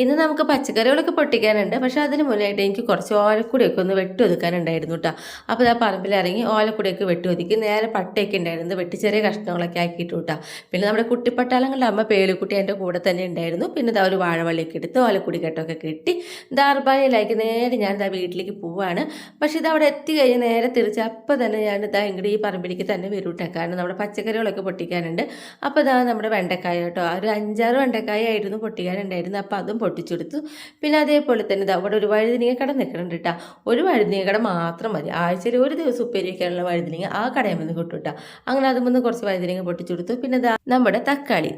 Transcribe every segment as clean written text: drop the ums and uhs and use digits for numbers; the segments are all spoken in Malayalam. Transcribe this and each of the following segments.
ഇന്ന് നമുക്ക് പച്ചക്കറികളൊക്കെ പൊട്ടിക്കാനുണ്ട്. പക്ഷേ അതിന് മുന്നായിട്ട് എനിക്ക് കുറച്ച് ഓലക്കുടിയൊക്കെ ഒന്ന് വെട്ടി ഒതുക്കാനുണ്ടായിരുന്നു കേട്ടോ. അപ്പോൾ ആ പറമ്പിലിറങ്ങി ഓലക്കുടിയൊക്കെ വെട്ടി ഒതുക്കി നേരെ പട്ടയൊക്കെ ഉണ്ടായിരുന്നു വെട്ടി ചെറിയ കഷ്ണങ്ങളൊക്കെ ആക്കിയിട്ട് കേട്ടോ. പിന്നെ നമ്മുടെ കുട്ടിപ്പട്ടാളങ്ങളുടെ അമ്മ പേളിക്കുട്ടി എൻ്റെ കൂടെ തന്നെ ഉണ്ടായിരുന്നു. പിന്നെ ഇതാ ഒരു വാഴവള്ളിയൊക്കെ എടുത്ത് ഓലക്കുടി കെട്ടൊക്കെ കെട്ടി ദാർബാനിയിലേക്ക് നേരെ ഞാൻ ഇതാ വീട്ടിലേക്ക് പോവാണ്. പക്ഷേ ഇത് അവിടെ എത്തി കഴിഞ്ഞ് നേരെ തിരിച്ച് അപ്പോൾ തന്നെ ഞാൻ ഇതാ ഇങ്ങോട്ട് ഈ പറമ്പിലേക്ക് തന്നെ വരും കേട്ടോ. കാരണം നമ്മുടെ പച്ചക്കറികളൊക്കെ പൊട്ടിക്കാനുണ്ട്. അപ്പോൾ ഇതാ നമ്മുടെ വെണ്ടക്കായ കേട്ടോ, ഒരു 5-6 വെണ്ടക്കായ ആയിരുന്നു പൊട്ടിക്കാനുണ്ടായിരുന്നു. അപ്പോൾ അതും പൊട്ടിച്ചെടുത്തു. പിന്നെ അതേപോലെ തന്നെ അവിടെ ഒരു വഴുതിനിങ്ങ കട നിൽക്കുന്നുണ്ട് കേട്ടോ. ഒരു വഴുതിനിങ്ങ കട മാത്രം മതി, ആഴ്ചയിൽ ഒരു ദിവസം ഉപ്പേരി വയ്ക്കാനുള്ള വഴുതിനിങ്ങ ആ കടയിൽ നിന്ന് കിട്ടും കേട്ടോ. അങ്ങനെ അതിൽ നിന്ന് കുറച്ച് വഴുതിനിങ്ങ പൊട്ടിച്ചെടുത്തു. പിന്നെ നമ്മുടെ തക്കാളി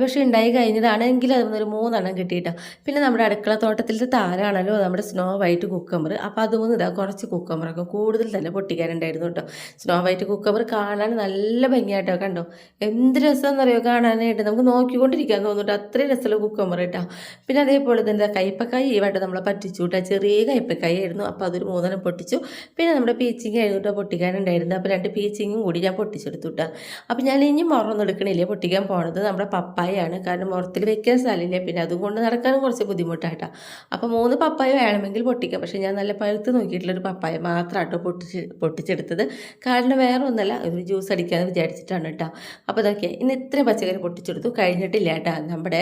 പക്ഷേ ഉണ്ടായി കഴിഞ്ഞതാണെങ്കിൽ അതിൽ നിന്ന് ഒരു 3 എണ്ണം കിട്ടിയിട്ടോ. പിന്നെ നമ്മുടെ അടുക്കള തോട്ടത്തിലത്തെ താരാണല്ലോ നമ്മുടെ സ്നോ വൈറ്റ് കുക്കമ്പർ. അപ്പോൾ അതുമൊന്നും കുറച്ച് കുക്കമ്പറൊക്കെ കൂടുതൽ തന്നെ പൊട്ടിക്കാനുണ്ടായിരുന്നു കേട്ടോ. സ്നോ വൈറ്റ് കുക്കമ്പർ കാണാൻ നല്ല ഭംഗിയായിട്ടോ, കണ്ടോ എന്ത് രസമെന്നറിയോ കാണാനായിട്ട്, നമുക്ക് നോക്കിക്കൊണ്ടിരിക്കാൻ തോന്നുന്നുണ്ട്, അത്രയും രസമുള്ള കുക്കമ്പർ കേട്ടോ. പിന്നെ അതേപോലെ തന്നെ കയ്പ്പക്കായി ഈ വട്ടം നമ്മളെ പറ്റിച്ചു കേട്ടോ. ചെറിയ കയ്പ്പക്കായി ആയിരുന്നു. അപ്പോൾ അതൊരു 3 എണ്ണം പൊട്ടിച്ചു. പിന്നെ നമ്മുടെ പീച്ചിങ് ആയിരുന്നു കേട്ടോ പൊട്ടിക്കാനുണ്ടായിരുന്നു. അപ്പോൾ 2 പീച്ചിങ്ങും കൂടി ഞാൻ പൊട്ടിച്ചെടുത്തു കേട്ടോ. അപ്പോൾ ഞാൻ ഇനി മുറൊന്നും എടുക്കണില്ല, പൊട്ടിക്കാൻ പോണത് നമ്മുടെ പപ്പായാണ്. കാരണം മുറത്തിൽ വെക്കാൻ സ്ഥലമില്ല, പിന്നെ അതുകൊണ്ട് നടക്കാനും കുറച്ച് ബുദ്ധിമുട്ടായിട്ടാണ്. അപ്പോൾ 3 പപ്പായ വേണമെങ്കിൽ പൊട്ടിക്കാം. പക്ഷേ ഞാൻ നല്ല പഴുത്ത് നോക്കിയിട്ടുള്ളൊരു പപ്പായ മാത്രമാട്ടോ പൊട്ടിച്ചെടുത്തത്. കാരണം വേറെ ഒന്നല്ല, ഒരു ജ്യൂസ് അടിക്കാമെന്ന് വിചാരിച്ചിട്ടാണ് കേട്ടോ. അപ്പോൾ ഇതൊക്കെ ഇന്ന് ഇത്രയും പച്ചക്കറി പൊട്ടിച്ചെടുത്തു. കഴിഞ്ഞിട്ടില്ല കേട്ടോ നമ്മുടെ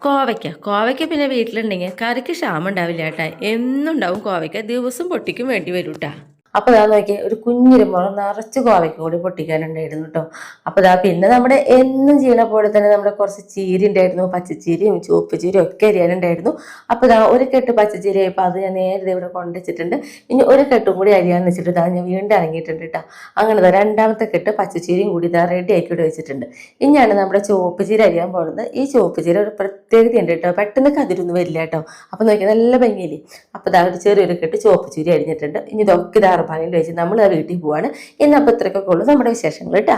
കോവയ്ക്ക പിന്നെ വീട്ടിലുണ്ടെങ്കിൽ കറിക്ക് ക്ഷാമം ഉണ്ടാവില്ല കേട്ടോ. എന്നും ഉണ്ടാവും കോവയ്ക്ക, ദിവസം പൊട്ടിക്കും വേണ്ടി വരും കേട്ടോ. അപ്പോൾ ഇതാ നോക്കിയാൽ ഒരു കുഞ്ഞിരി മുളം നിറച്ച് കോവയ്ക്കും കൂടി പൊട്ടിക്കാനുണ്ടായിരുന്നു കേട്ടോ. അപ്പോൾ ഇതാ പിന്നെ നമ്മുടെ എന്നും ചെയ്യണ പോലെ തന്നെ നമ്മുടെ കുറച്ച് ചീര ഉണ്ടായിരുന്നു, പച്ചച്ചീരയും ചുവപ്പ് ചീരയും ഒക്കെ അരിയാനുണ്ടായിരുന്നു. അപ്പോൾ ഇതാ ഒരു കെട്ട് പച്ചച്ചീര ആയപ്പോൾ അത് ഞാൻ നേരത്തെ ഇവിടെ കൊണ്ടുവച്ചിട്ടുണ്ട്. ഇനി ഒരു കെട്ടും കൂടി അരിയാന്ന് വെച്ചിട്ട് ഇതാ ഞാൻ വീണ്ടും ഇറങ്ങിയിട്ടുണ്ട് കേട്ടോ. അങ്ങനെ രണ്ടാമത്തെ കെട്ട് പച്ചച്ചീരയും കൂടി ഇതാ റെഡി ആക്കി ഇവിടെ വെച്ചിട്ടുണ്ട്. ഇനിയാണ് നമ്മുടെ ചുവപ്പ് ചീര അരിയാൻ പോകുന്നത്. ഈ ചുവപ്പ് ചീര ഒരു പ്രത്യേകതയുണ്ട് കേട്ടോ, പെട്ടെന്ന് കതിരൊന്നും വരില്ല കേട്ടോ. അപ്പോൾ നോക്കിയാൽ നല്ല ഭംഗിയില്ലേ. അപ്പോൾ ഇതാ ഒരു ചെറിയൊരു കെട്ട് ചുവപ്പ് ചീര അരിഞ്ഞിട്ടുണ്ട്. ഇനി ഇതൊക്കെ പാനിൽ വെച്ച് നമ്മൾ ആ വീട്ടിൽ പോവാണ്. എന്നപ്പോൾ ഇത്രയൊക്കെ ഉള്ളൂ നമ്മുടെ വിശേഷങ്ങൾ കേട്ടോ.